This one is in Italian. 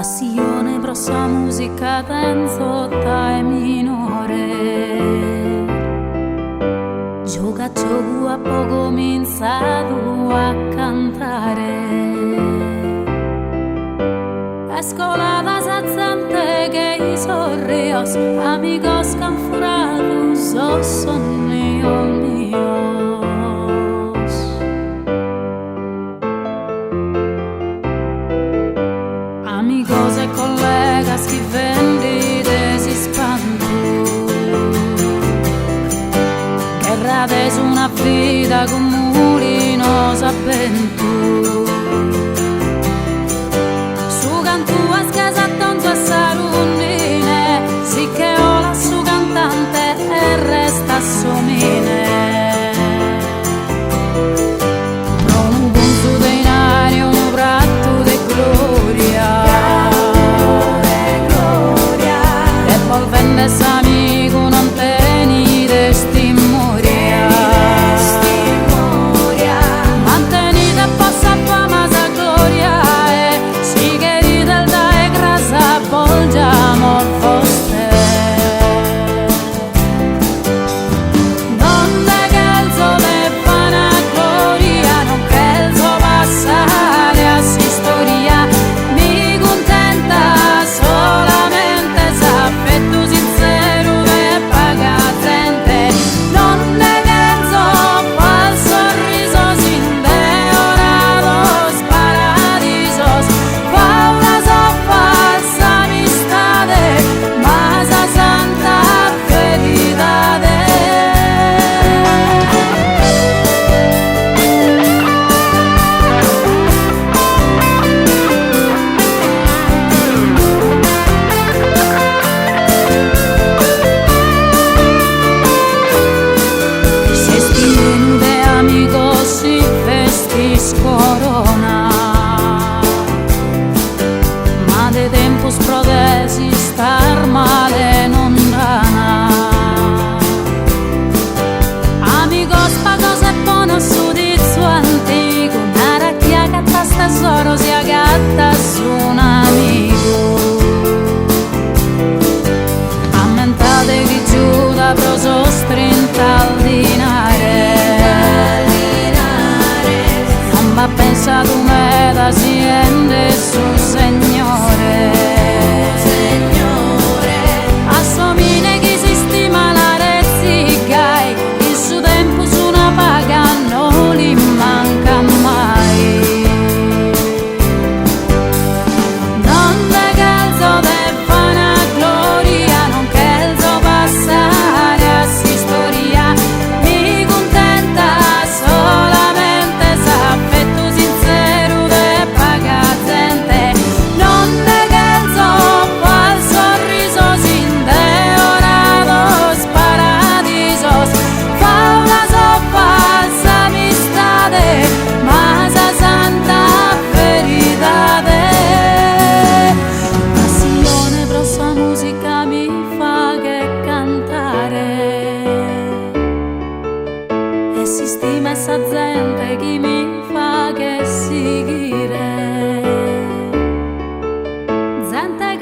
Passione pro sa musica tenzotta e minore. Gioca gioco a poco cominciato a cantare. Escolata sazzante che i sorrios, amigos canfurados, son míos. Amigos e colegas que vendi desespanto. Guerra des una vida con murinos avventu. Su cantuas casa tanto a sarunine, si che ola su cantante e resta somine. Prono bunzo dei nari, un bratto de gloria. Vendes amigo non tenire stimoria. Mantenite possa fama sa gloria e si che del da e grasa volgiamo il foste. Non è che il sole fa una gloria, non che il suo passare a si storia. Mi contenta solamente sappetto sincero e pagazente. Non ne penso al sorriso sin deorados paradisos. Fa una so falsa amistade, ma sa santa feridade. Se stiene de amigos si vestis corona, ma de tempos prodesi star male non rana. Amigos pagos e bonos su dizzo antico, una racchia che tras tesoro si agatta su un amico. Ammentate che giuda pro sostrinta al dinare. Non va pensato meda siente su Signore. Assomine chi si stima la rezzica, il suo tempo su una paga non li manca mai. Non è che il sole fa una gloria, non che il suo passare a si storia. Mi contenta solamente sappetto sincero e pagazente. Non è che il suo fa il sorriso sin deorados paradisos. Fa una so falsa amistade, ma sa santa feridade. Passione pro sa musica mi fa che cantare. E si stima essa gente che mi fa che seguire. Gente